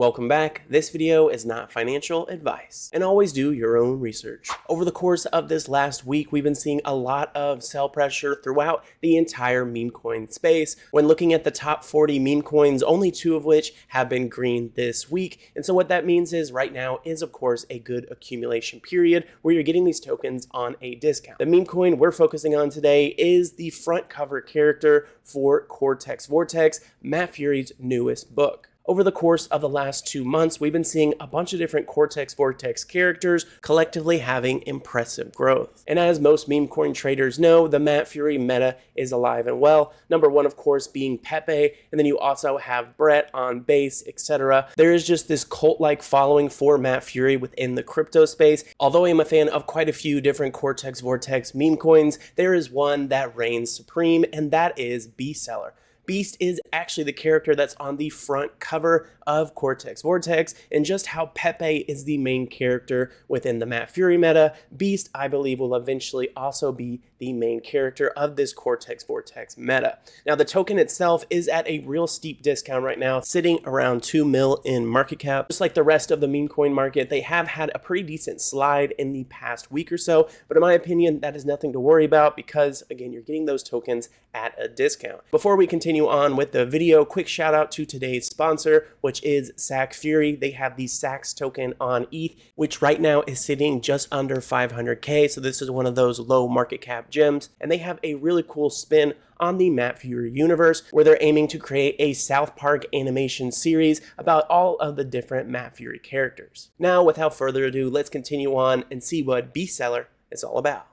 Welcome back. This video is not financial advice, and always do your own research. Over the course of this last week, we've been seeing a lot of sell pressure throughout the entire meme coin space. When looking at the top 40 meme coins, only 2 of which have been green this week. And so what that means is right now is of course a good accumulation period where you're getting these tokens on a discount. The meme coin we're focusing on today is the front cover character for Cortex Vortex, Matt Furie's newest book. Over the course of the last 2 months, we've been seeing a bunch of different Cortex Vortex characters collectively having impressive growth. And as most meme coin traders know, the Matt Furie meta is alive and well. Number one, of course, being Pepe, and then you also have Brett on base, etc. There is just this cult-like following for Matt Furie within the crypto space. Although I'm a fan of quite a few different Cortex Vortex meme coins, there is one that reigns supreme, and that is Beastseller. Beast is actually the character that's on the front cover of Cortex Vortex, and just how Pepe is the main character within the Matt Furie meta, Beast, I believe, will eventually also be the main character of this Cortex Vortex meta. Now, the token itself is at a real steep discount right now, sitting around 2 mil in market cap. Just like the rest of the meme coin market, they have had a pretty decent slide in the past week or so, but in my opinion, that is nothing to worry about because, again, you're getting those tokens at a discount. Before we continue on with the video, quick shout out to today's sponsor, which is Furie. They have the Sax token on ETH, which right now is sitting just under 500K. So this is one of those low market cap gems, and they have a really cool spin on the Matt Furie universe where they're aiming to create a South Park animation series about all of the different Matt Furie characters. Now, without further ado, let's continue on and see what Beastseller is all about.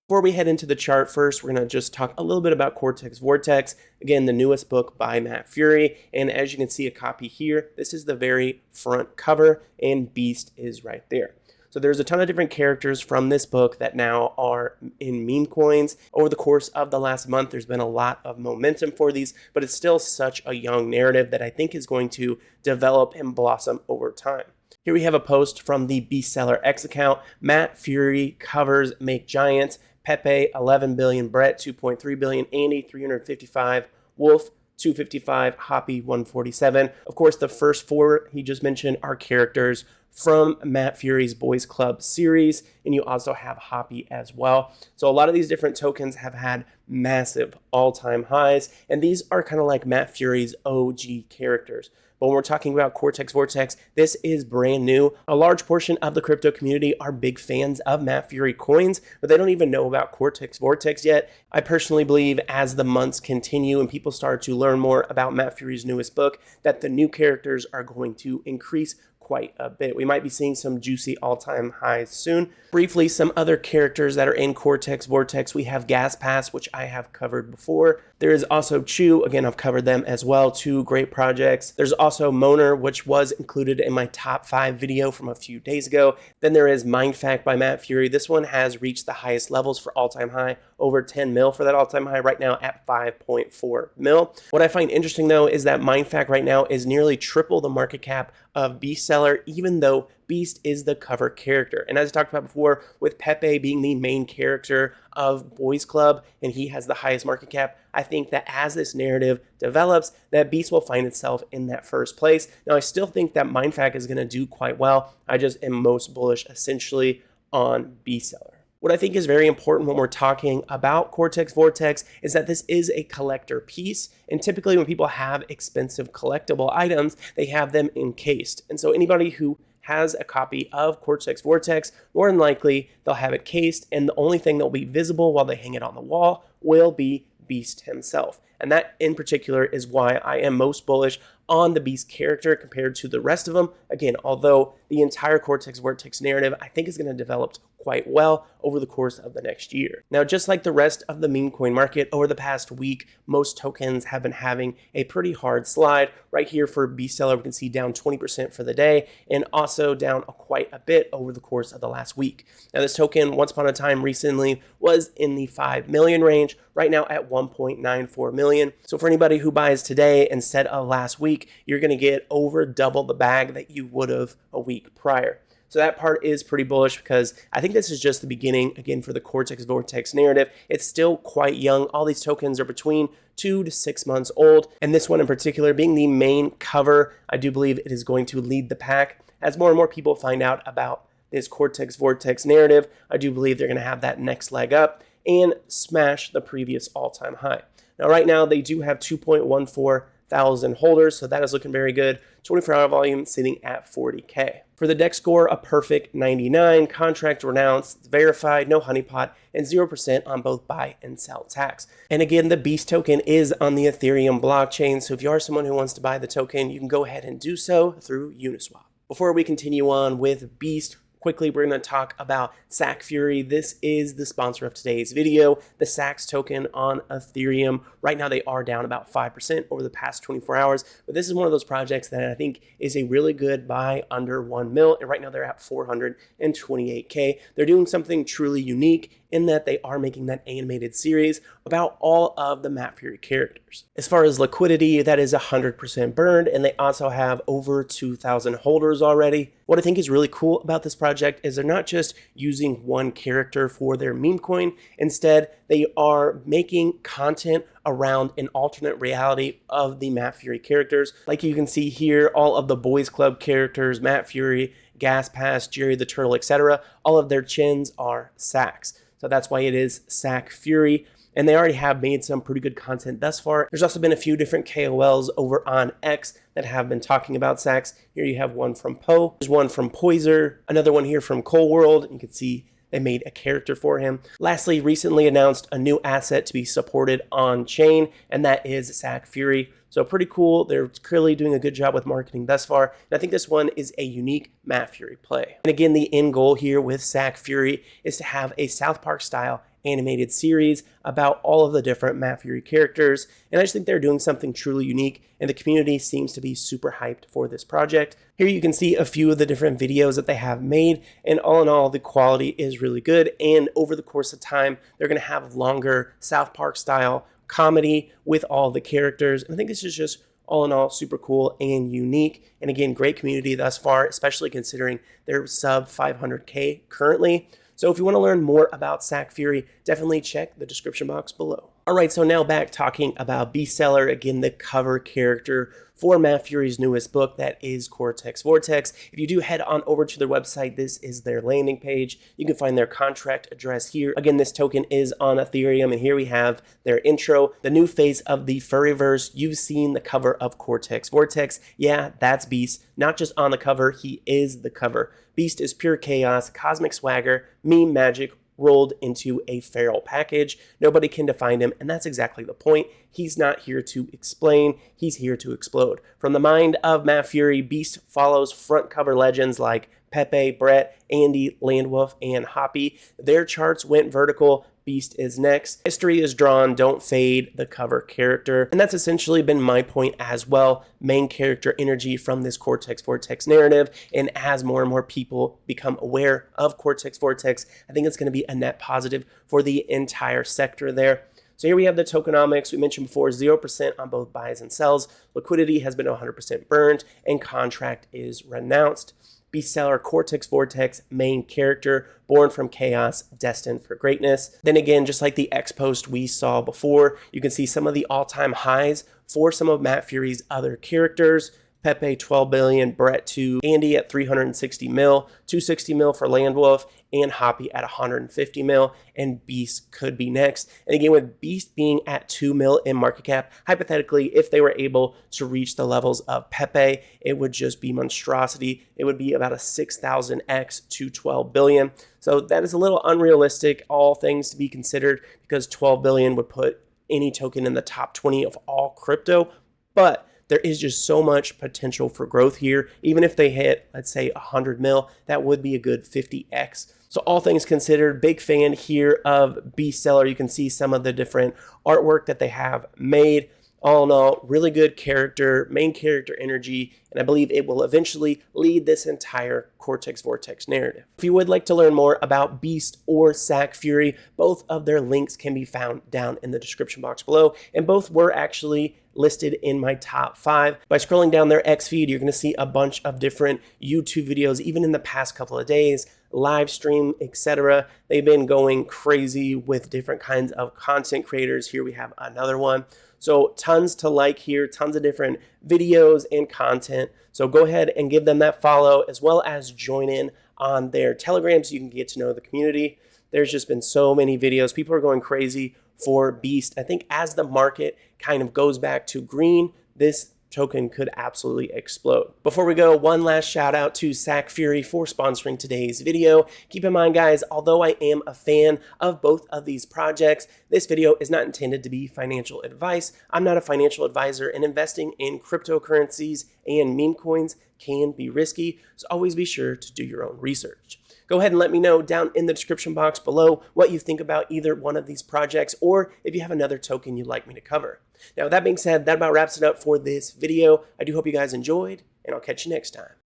Before we head into the chart, first, we're going to just talk a little bit about Cortex Vortex. Again, the newest book by Matt Furie. And as you can see a copy here, this is the very front cover, and Beast is right there. So there's a ton of different characters from this book that now are in meme coins. Over the course of the last month, there's been a lot of momentum for these, but it's still such a young narrative that I think is going to develop and blossom over time. Here we have a post from the Beastseller X account. Matt Furie covers make giants. Pepe, 11 billion, Brett, 2.3 billion, Andy, 355, Wolf, 255, Hoppy, 147. Of course, the first 4 he just mentioned are characters from Matt Furie's Boys Club series, and you also have Hoppy as well. So a lot of these different tokens have had massive all-time highs, and these are kind of like Matt Furie's OG characters. But when we're talking about Cortex Vortex, this is brand new. A large portion of the crypto community are big fans of Matt Furie coins, but they don't even know about Cortex Vortex yet. I personally believe as the months continue and people start to learn more about Matt Furie's newest book, that the new characters are going to increase quite a bit. We might be seeing some juicy all-time highs soon. Briefly, some other characters that are in Cortex Vortex. We have Gas Pass, which I have covered before. There is also Chew. Again, I've covered them as well. 2 great projects. There's also Moner, which was included in my top 5 video from a few days ago. Then there is Mindfact by Matt Furie. This one has reached the highest levels for all-time high, over 10 mil for that all-time high, right now at 5.4 mil. What I find interesting though is that Mindfact right now is nearly triple the market cap of Beastseller, even though Beast is the cover character. And as I talked about before, with Pepe being the main character of Boys Club and he has the highest market cap, I think that as this narrative develops, that Beast will find itself in that first place. Now, I still think that Mindfact is going to do quite well. I just am most bullish essentially on Beastseller. What I think is very important when we're talking about Cortex Vortex is that this is a collector piece. And typically when people have expensive collectible items, they have them encased. And so anybody who has a copy of Cortex Vortex, more than likely they'll have it cased, and the only thing that'll be visible while they hang it on the wall will be Beast himself. And that in particular is why I am most bullish on the Beast character compared to the rest of them. Again, although the entire Cortex Vortex narrative I think is going to develop quite well over the course of the next year. Now, just like the rest of the meme coin market, over the past week, most tokens have been having a pretty hard slide. Right here for Beastseller, we can see down 20% for the day and also down quite a bit over the course of the last week. Now, this token, once upon a time recently, was in the 5 million range, right now at 1.94 million. So for anybody who buys today instead of last week, you're going to get over double the bag that you would have a week prior. So that part is pretty bullish because I think this is just the beginning, again, for the Cortex Vortex narrative. It's still quite young. All these tokens are between 2 to 6 months old. And this one in particular, being the main cover, I do believe it is going to lead the pack. As more and more people find out about this Cortex Vortex narrative, I do believe they're going to have that next leg up and smash the previous all-time high. Now, right now, they do have 2.14 thousand holders, so that is looking very good. 24-hour volume sitting at 40K. For the DEX score, a perfect 99, contract renounced, verified, no honeypot, and 0% on both buy and sell tax. And again, the Beast token is on the Ethereum blockchain, so if you are someone who wants to buy the token, you can go ahead and do so through Uniswap. Before we continue on with Beast, quickly, we're going to talk about SAC Furie. This is the sponsor of today's video, the SACS token on Ethereum. Right now, they are down about 5% over the past 24 hours, but this is one of those projects that I think is a really good buy under 1 mil, and right now they're at 428K. They're doing something truly unique in that they are making that animated series about all of the Map Furie characters. As far as liquidity, that is 100% burned, and they also have over 2,000 holders already. What I think is really cool about this project is they're not just using one character for their meme coin. Instead, they are making content around an alternate reality of the Map Furie characters. Like you can see here, all of the Boys Club characters, Map Furie, Gas Pass, Jerry the Turtle, etc., all of their chins are SACs. So that's why it is SAC Furie. And they already have made some pretty good content thus far. There's also been a few different KOLs over on X that have been talking about SACs. Here you have one from Poe, there's one from Poiser, another one here from Cole World. You can see they made a character for him. Lastly, recently announced a new asset to be supported on chain, and that is SAC Furie. So pretty cool. They're clearly doing a good job with marketing thus far. And I think this one is a unique Map Furie play. And again, the end goal here with SAC Furie is to have a South Park style animated series about all of the different Map Furie characters. And I just think they're doing something truly unique, and the community seems to be super hyped for this project. Here you can see a few of the different videos that they have made, and all in all, the quality is really good. And over the course of time, they're going to have longer South Park style comedy with all the characters. And I think this is just all in all super cool and unique. And again, great community thus far, especially considering they're sub 500K currently. So if you want to learn more about SAC Furie, definitely check the description box below. All right, so now back talking about Beast Seller, again, the cover character for Map Furie's newest book, that is Cortex Vortex. If you do head on over to their website, this is their landing page. You can find their contract address here. Again, this token is on Ethereum, and here we have their intro, the new face of the Furryverse. You've seen the cover of Cortex Vortex. Yeah, that's Beast. Not just on the cover, he is the cover. Beast is pure chaos, cosmic swagger, meme magic, rolled into a feral package. Nobody can define him, and that's exactly the point. He's not here to explain, he's here to explode. From the mind of Map Furie, Beast follows front cover legends like Pepe, Brett, Andy, Landwolf, and Hoppy. Their charts went vertical. Beast is next. History is drawn, don't fade the cover character. And that's essentially been my point as well. Main character energy from this Cortex Vortex narrative. And as more and more people become aware of Cortex Vortex, I think it's going to be a net positive for the entire sector there. So here we have the tokenomics. We mentioned before, 0% on both buys and sells. Liquidity has been 100% burned, and contract is renounced. Beast Seller, Cortex Vortex, main character, born from chaos, destined for greatness. Then again, just like the X post we saw before, you can see some of the all-time highs for some of Map Furie's other characters. Pepe, 12 billion, Brett 2, Andy at 360 mil, 260 mil for Landwolf, and Hoppy at 150 mil, and Beast could be next. And again, with Beast being at 2 mil in market cap, hypothetically, if they were able to reach the levels of Pepe, it would just be monstrosity. It would be about a 6,000x to 12 billion. So that is a little unrealistic, all things to be considered, because 12 billion would put any token in the top 20 of all crypto. But there is just so much potential for growth here. Even if they hit, let's say, 100 mil, that would be a good 50x. So all things considered, big fan here of Beast Seller. You can see some of the different artwork that they have made. All in all, really good character, main character energy, and I believe it will eventually lead this entire Cortex Vortex narrative. If you would like to learn more about Beast or SAC Furie, both of their links can be found down in the description box below, and both were actually listed in my top 5. By scrolling down their X feed, you're going to see a bunch of different YouTube videos, even in the past couple of days, live stream, etc. They've been going crazy with different kinds of content creators. Here we have another one. So tons to like here, tons of different videos and content. So go ahead and give them that follow, as well as join in on their Telegram so you can get to know the community. There's just been so many videos. People are going crazy for Beast. I think as the market kind of goes back to green, this token could absolutely explode. Before we go, one last shout out to Furie for sponsoring today's video. Keep in mind, guys, although I am a fan of both of these projects, this video is not intended to be financial advice. I'm not a financial advisor, and investing in cryptocurrencies and meme coins can be risky, so always be sure to do your own research. Go ahead and let me know down in the description box below what you think about either one of these projects, or if you have another token you'd like me to cover. Now, with that being said, that about wraps it up for this video. I do hope you guys enjoyed, and I'll catch you next time.